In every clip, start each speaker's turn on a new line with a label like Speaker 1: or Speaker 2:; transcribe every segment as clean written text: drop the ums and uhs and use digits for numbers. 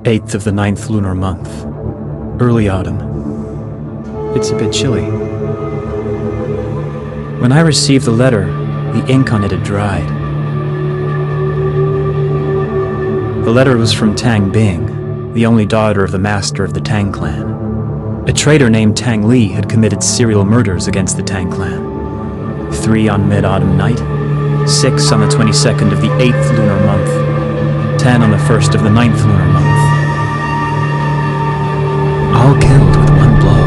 Speaker 1: 8th of the 9th lunar month. Early autumn. It's a bit chilly. When I received the letter, the ink on it had dried. The letter was from Tang Bing, the only daughter of the master of the Tang clan. A traitor named Tang Li had committed serial murders against the Tang clan. 3 on mid-autumn night, 6 on the 22nd of the 8th lunar month, 10 on the 1st of the 9th lunar month. All killed with one blow.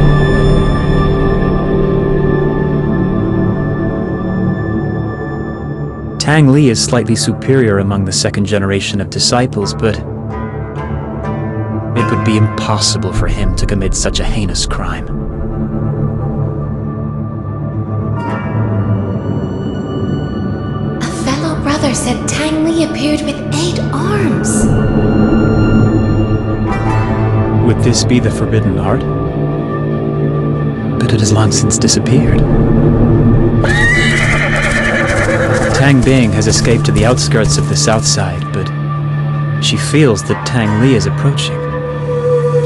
Speaker 1: Tang Li is slightly superior among the second generation of disciples, but it would be impossible for him to commit such a heinous crime.
Speaker 2: A fellow brother said Tang Li appeared with 8 arms.
Speaker 1: Would this be the forbidden art? But it has long since disappeared. Tang Bing has escaped to the outskirts of the south side, but she feels that Tang Li is approaching.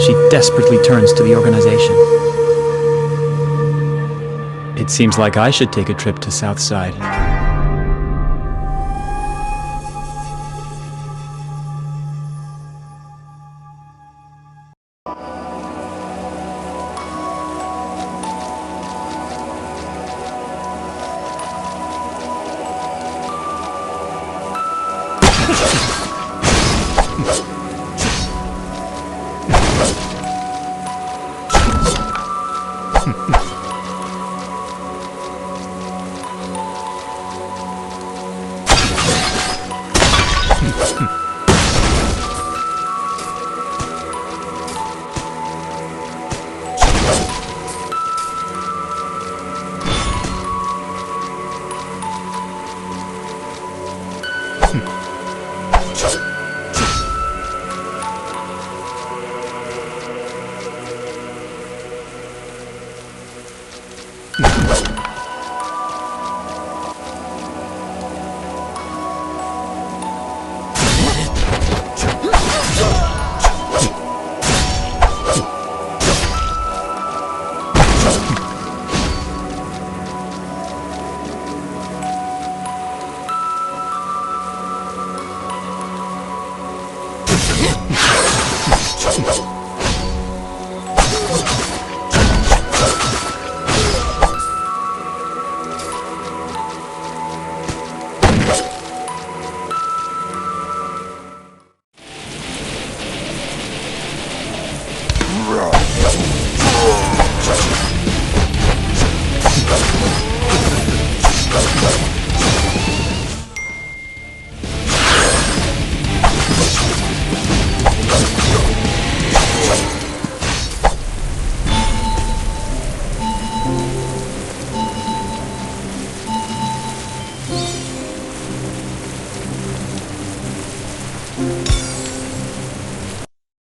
Speaker 1: She desperately turns to the organization. It seems like I should take a trip to Southside.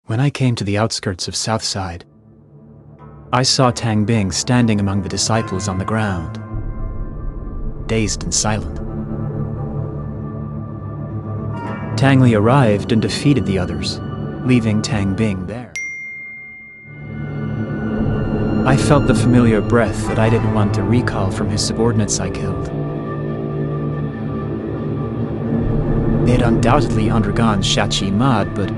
Speaker 1: When I came to the outskirts of Southside, I saw Tang Bing standing among the disciples on the ground, dazed and silent. Tang Li arrived and defeated the others, leaving Tang Bing there. I felt the familiar breath that I didn't want to recall from his subordinates I killed. They had undoubtedly undergone Shachi Mad, but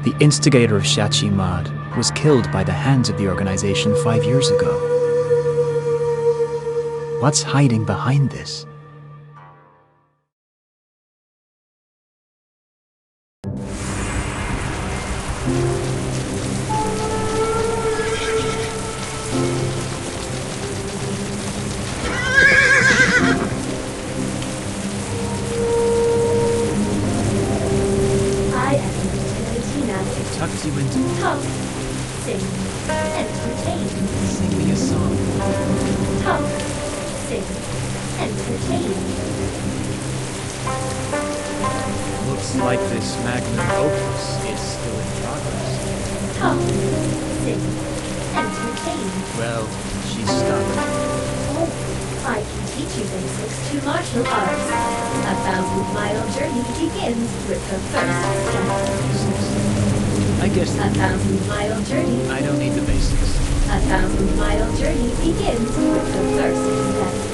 Speaker 1: the instigator of Shachi Mad was killed by the hands of the organization 5 years ago. What's hiding behind this? Tucks you into
Speaker 3: Talk, sing, entertain.
Speaker 1: Sing me a song.
Speaker 3: Talk, sing, entertain.
Speaker 1: Looks like this magnum opus is still in progress.
Speaker 3: Talk, sing, entertain.
Speaker 1: Well, she's stuck.
Speaker 3: Oh, I can teach you basics to martial arts. A 1,000-mile journey begins with the first step.
Speaker 1: I guess
Speaker 3: A 1,000-mile journey.
Speaker 1: I don't need the basics.
Speaker 3: A 1,000-mile journey begins with the first step.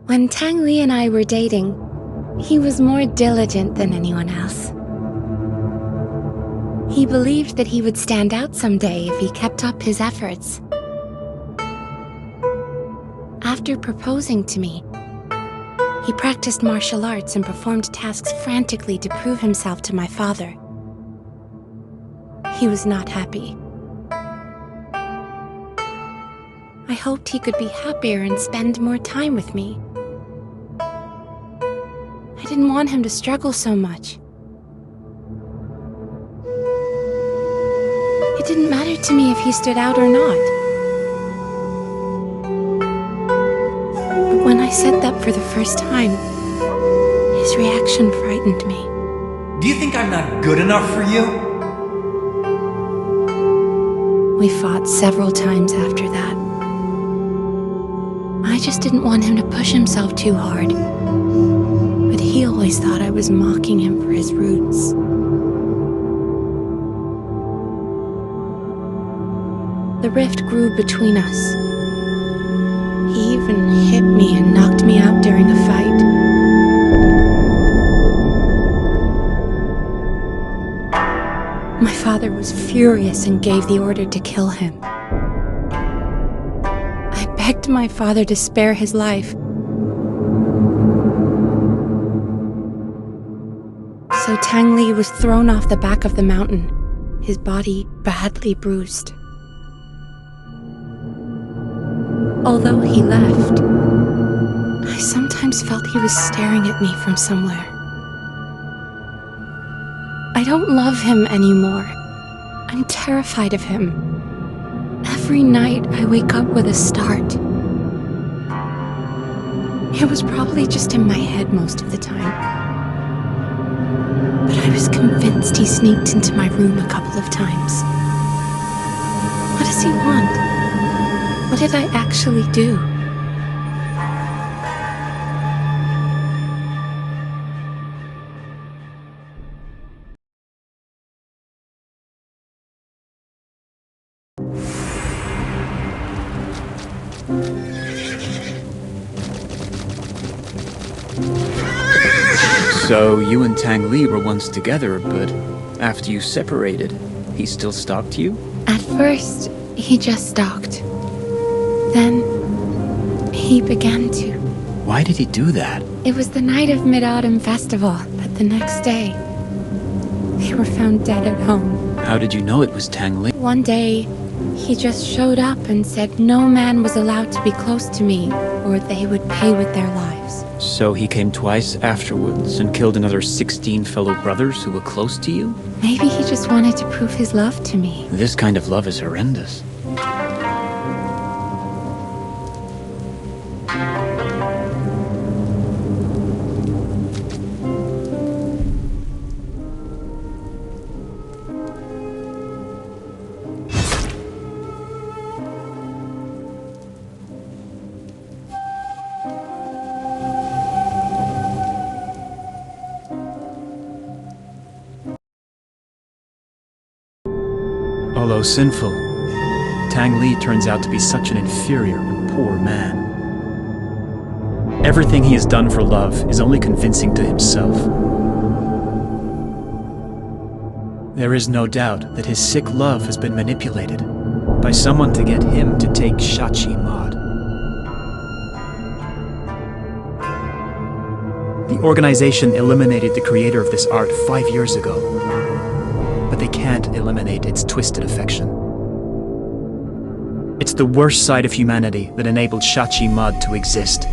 Speaker 2: When Tang Li and I were dating, he was more diligent than anyone else. He believed that he would stand out someday if he kept up his efforts. After proposing to me, he practiced martial arts and performed tasks frantically to prove himself to my father. He was not happy. I hoped he could be happier and spend more time with me. I didn't want him to struggle so much. It didn't matter to me if he stood out or not. But when I said that for the first time, His reaction frightened me.
Speaker 4: Do you think I'm not good enough for you?
Speaker 2: We fought several times after that. I just didn't want him to push himself too hard. But he always thought I was mocking him for his roots. The rift grew between us. He even hit me and knocked me out during a fight. My father was furious and gave the order to kill him. I begged my father to spare his life. So Tang Li was thrown off the back of the mountain, his body badly bruised. Although he left, I sometimes felt he was staring at me from somewhere. I don't love him anymore. I'm terrified of him. Every night I wake up with a start. It was probably just in my head most of the time. But I was convinced he sneaked into my room a couple of times. What does he want? What did I actually do?
Speaker 1: So you and Tang Li were once together, but after you separated, he still stalked you?
Speaker 2: At first, he just stalked. Then, he began to.
Speaker 1: Why did he do that?
Speaker 2: It was the night of Mid-Autumn Festival, but the next day, they were found dead at home.
Speaker 1: How did you know it was Tang Li?
Speaker 2: One day, he just showed up and said no man was allowed to be close to me, or they would pay with their lives.
Speaker 1: So he came twice afterwards and killed another 16 fellow brothers who were close to you?
Speaker 2: Maybe he just wanted to prove his love to me.
Speaker 1: This kind of love is horrendous. Although sinful, Tang Li turns out to be such an inferior and poor man. Everything he has done for love is only convincing to himself. There is no doubt that his sick love has been manipulated by someone to get him to take Shachi Mod. The organization eliminated the creator of this art 5 years ago, but they can't eliminate its twisted affection. It's the worst side of humanity that enabled Shachi Mod to exist.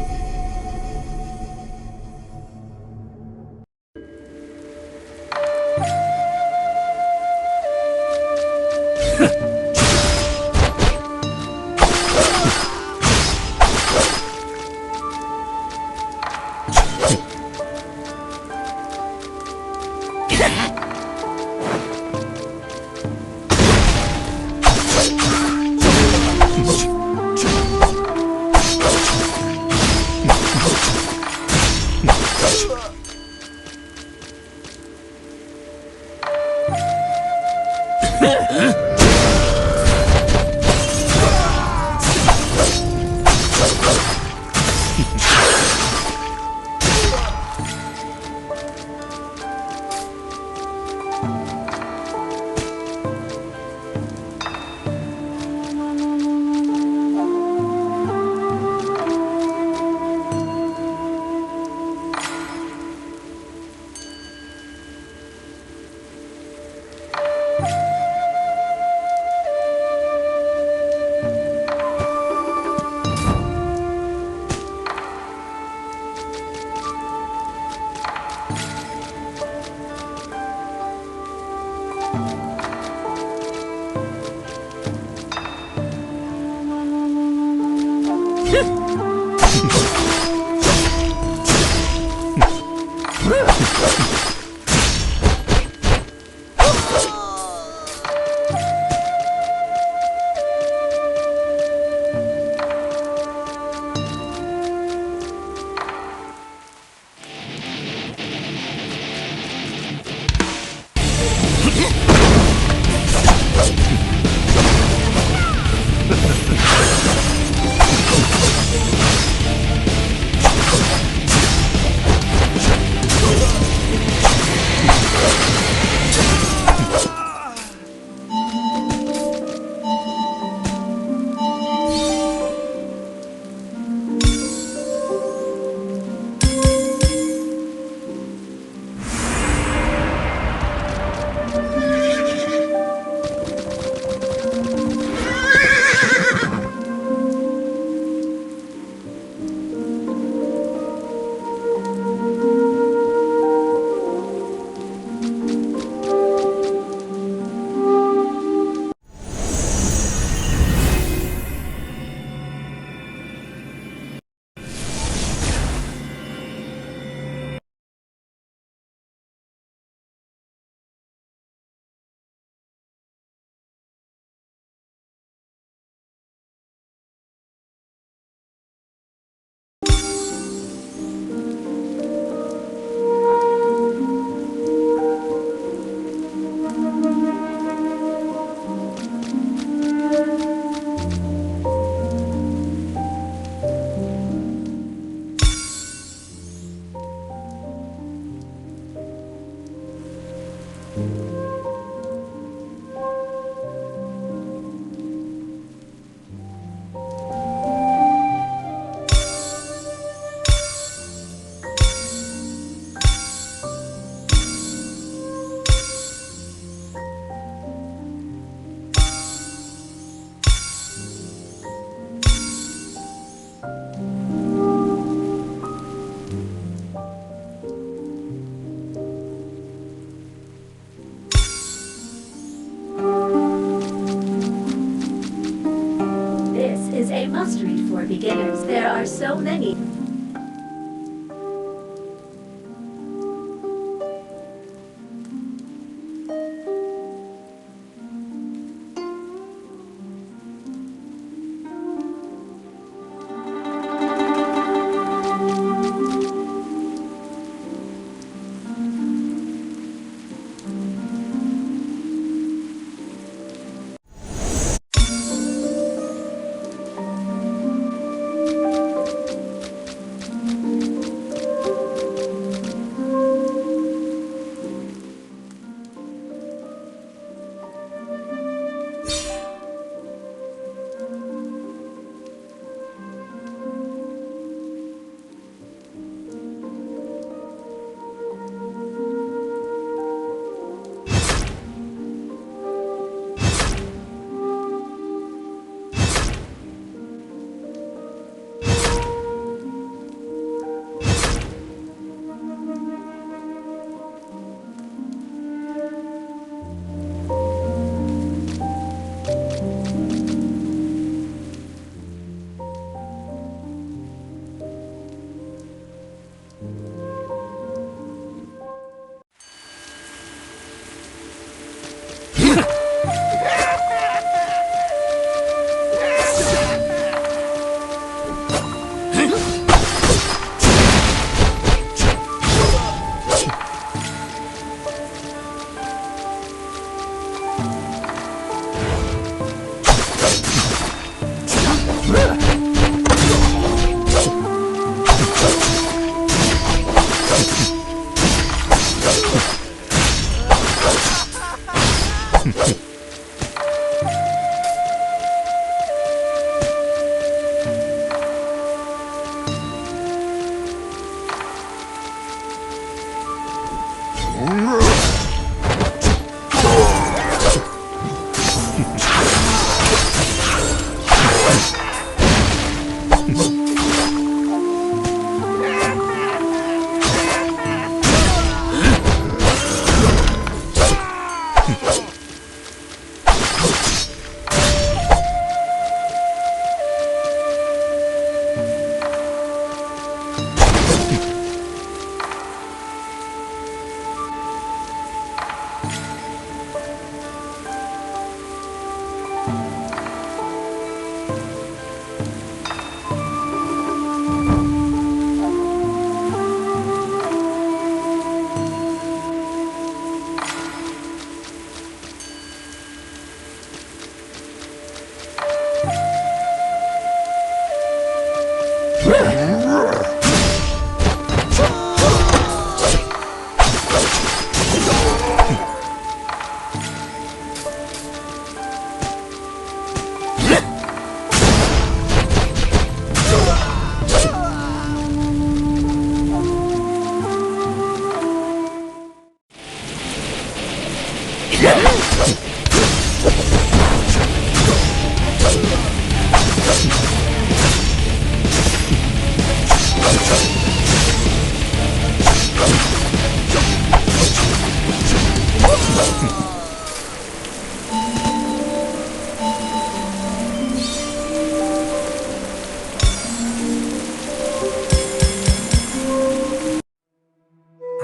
Speaker 3: must read for beginners. There are so many.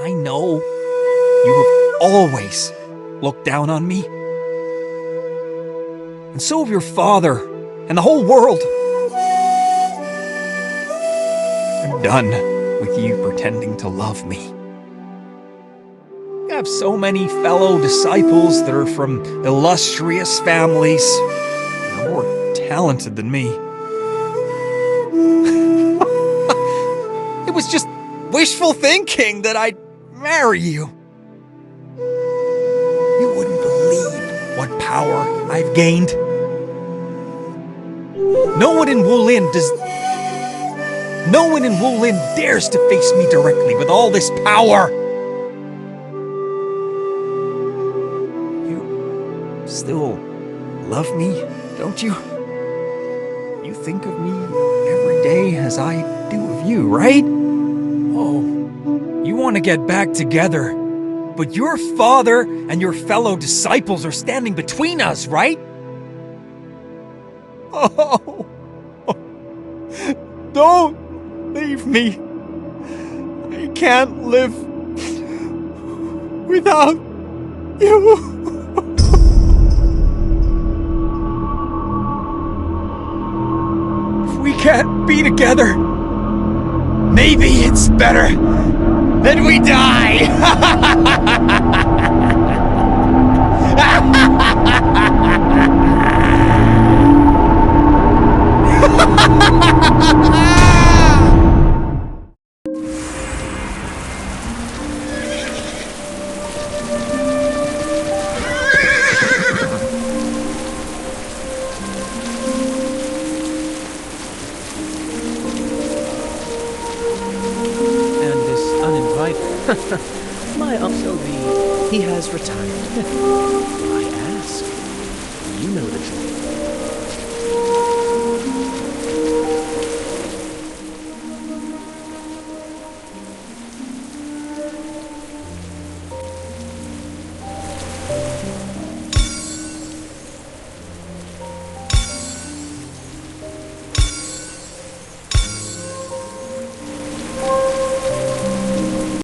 Speaker 4: I know you have always looked down on me. And so have your father and the whole world. I'm done with you pretending to love me. I have so many fellow disciples that are from illustrious families. They're more talented than me. It was just wishful thinking that I'd marry you. You wouldn't believe what power I've gained. No one in Wulin dares to face me directly with all this power. You still love me, don't you? You think of me every day as I do of you, right? Oh, you want to get back together, but your father and your fellow disciples are standing between us, right? Oh, Don't leave me. I can't live without you. If we can't be together, maybe it's better that we die.
Speaker 5: And this uninvited. My uncle he has retired. I ask. You know the drill.